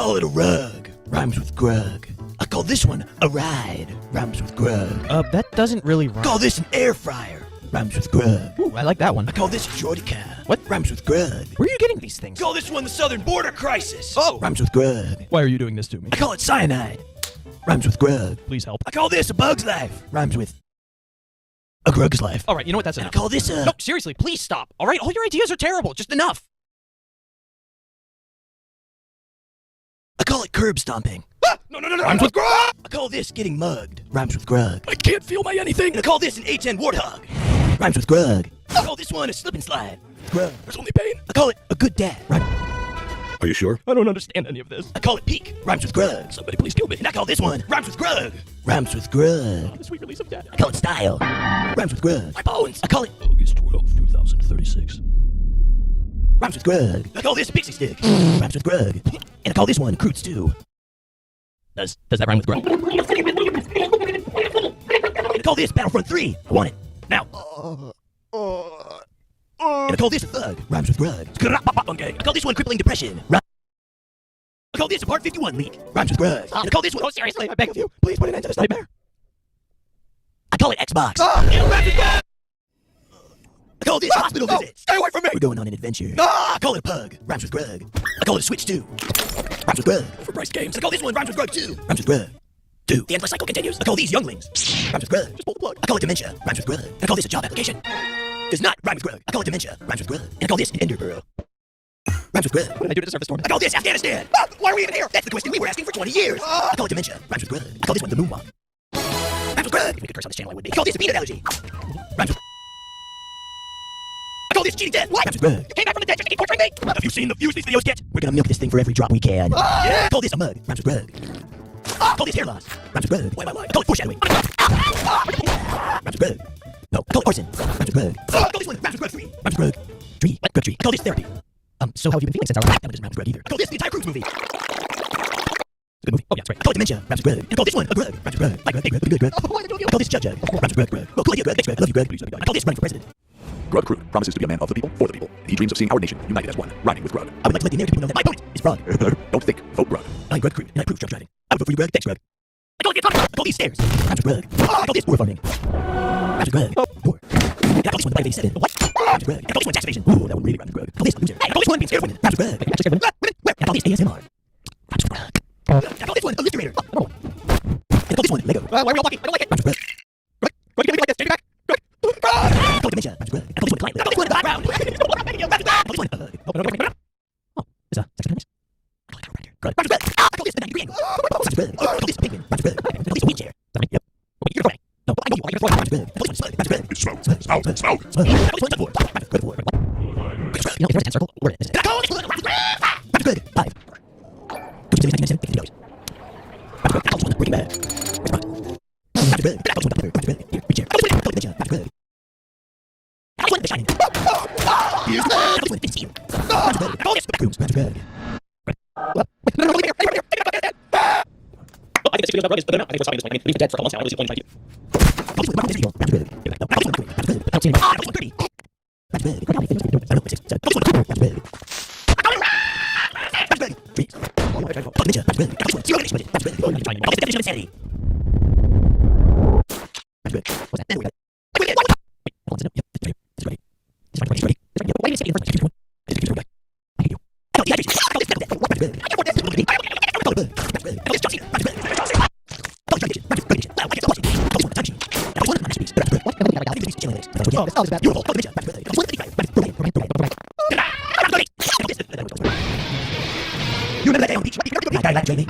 call it a rug. Rhymes with Grug. I call this one a ride. Rhymes with Grug. That doesn't really rhyme. Call this an air fryer. Rhymes with Grug. Ooh, I like that one. I call this a Jordica. What? Rhymes with Grug. Where are you getting these things? Call this one the Southern Border Crisis. Oh! Rhymes with Grug. Why are you doing this to me? I call it cyanide. Rhymes with Grug. Please help. I call this a bug's life. Rhymes with a Grug's life. Alright, you know what? That's And I enough. call this a... No, seriously, please stop. Alright, all your ideas are terrible. Just enough. I call it curb stomping. No. Rhymes with Grug! I call this getting mugged. Rhymes with Grug. I can't feel my anything. And I call this an A10 warthog. Rhymes with Grug. I call this one a slip and slide. Grug. There's only pain. I call it a good dad. Are you sure? I don't understand any of this. I call it peak. Rhymes with Grug. Somebody please kill me. And I call this one rhymes with Grug. Rhymes with Grug. The sweet release of death. I call it style. Rhymes with Grug. My bones. I call it August 12, 2036. rhymes with Grug. I call this a pixie stick. Rhymes with Grug. And I call this one crude stew. Does that rhyme with Grug? And I call this Battlefront 3. I want it. Now. And I call this a thug. Rhymes with Grug. Okay. I call this one crippling depression. I call this a Part 51 leak. Rhymes with Grug. And I call this one... Oh, seriously, I beg of you. Please put an end to this nightmare. I call it Xbox. I I call this hospital visit. Stay away from me! We're going on an adventure. Ah! I call it a pug. Rhymes with Grug. I call it a Switch 2. Rhymes with Grug. For Bryce Games. I call this one Rhymes with Grug 2. Rhymes with Grug. 2. The endless cycle continues. I call these younglings. Rhymes with Grug. Just pull the plug. I call it dementia. Rhymes with Grug. I call this a job application. Does not rhyme with Grug. I call it dementia. Rhymes with Grug. And I call this an ender pearl. Rhymes with Grug. What did I do to deserve this tournament? I call this Afghanistan. Why are we even here? That's the question we were asking for 20 years. I call it dementia. Rhymes with Grug. I call this one the moonwalk. Rhymes with Grug. If we could curse on this channel, I would be. I call this a peanut allergy. Rhymes with... I call this cheating death. What? Rhymes with Grug. Came back from the dead just to keep torturing me! Have you seen the views these videos get? We're gonna milk this thing for every drop we can. Yeah. I call this a mug. Rhymes with Grug. I call this hair loss. Rhymes with Grug. Why am I lying? I call it foreshadowing. Rhymes with Grug. No, I call it arson. Rhymes with Grug. I call this one Rhymes with Grug 3. Rhymes with Grug. Tree. What? Grug tree. I call this therapy. So how have you been feeling since our last? That one doesn't rhyme with Grug either. I call this the entire Cruise movie. It's a good movie. Oh, yeah, that's right. I call it dementia. Rhymes with Grug. And I call this one a Grug. Rhymes with Grug. Like Grug. Hey Grug. Good Grug. Oh, why did you do? I call this Jug Jug. Rhymes with Grug. Grug. Well, cool idea, Grug. Thanks, Grug. I love you, Grug. Please let me die. I call this running for president. Grug Crude promises to be a man of the people, for the people, and he dreams of seeing our nation united as one, rhyming with Grug. I would like to let the American people know that my opponent is fraud. Don't think, vote Grug. I'm Grug Crude, and I approve drug driving. I would vote for you, Grug. Thanks, Grug. I call these stairs. Rhymes with Grug. I call this poor farming. Rhymes with Grug. Poor. And I call this one the 587. What? Rhymes with Grug. And I call this one tax evasion. Ooh, that one really rhymes with Grug. I call this loser. I call this one being scared of women. Rhymes with Grug. Actually scared of women. And I call this ASMR. Rhymes with Grug. I call this one a lifterator. And I call this one Lego. Why are we all walking? I don't like it. Rhymes with Grug. Grug, why do you get me like this? Take me back. Grug. I call it dementia. Rhymes with Grug. And I call this one client. I call this one the background. I call this one oh, is a sex offender. I call it chiropractor. Grug. Rhymes with Grug. I call this the 90-degree angle. Rhymes with Grug. I call this a penguin. Rhymes with Grug. I call this a wheelchair. Yep. Wait, you're funny. No, I know you are. You're Rhymes with Grug. I call this one smug. Rhymes with Grug. It's smoke, smoke, smoke. Smug. I call this one tug. Rhymes with Grug. You know, if there's a 10 circle, we're in this. And I call this one Rhymes with Grug. Rhymes with Grug. 5. Go to 1997. $50. Rhymes with Grug. I call this one Breaking Bad. Where's Rhymes with Grug. I call this one Rhymes with Grug. Here, wheelchair. I call this one dementia. Rhymes with Grug. I call this one The Shining. I call this one Fifth Seal. Rhymes with Grug. I call this the Back Rooms. Rhymes with Grug. I think the 6 videos about Grug is good enough. I think we're stopping this one. I mean, we've been dead for a couple months now. I don't really see the point in trying to. I call this one Rhymes with Grug. Rhymes with Grug. I call this one Rhymes with Grug. I don't see any. I call this one Dirty. Rhymes with Grug. I call this one Rhymes with Grug. I call this one Rhymes with Grug. Trees. Fuck ninja. Rhymes with Grug. I call this one Zero Connection Budget. Rhymes with Grug. I call this the definition of insanity. Rhymes with Grug. What's that? There we go. Wait, hold on, sit up. Yep, it's ready. It's ready. It's ready. It's ready. It's ready. Why did you say it in the first place? I hate you. I call dehydration. I call this medical death. Rhymes with Grug. I call this. I call this John Cena. Rhymes with Grug. I call this John Cena. I call this drug addiction. Rhymes with drug addiction. Wow, I get so much. I call this one time machine. I call this one masterpiece. Rhymes with Grug. What? I call this chilling legs. Oh, this is bad. Beautiful. Fuck ninja. Rhymes with Grug. I call this one 55. Rhymes with Grug. You remember that day on the beach? I got that, Jamie.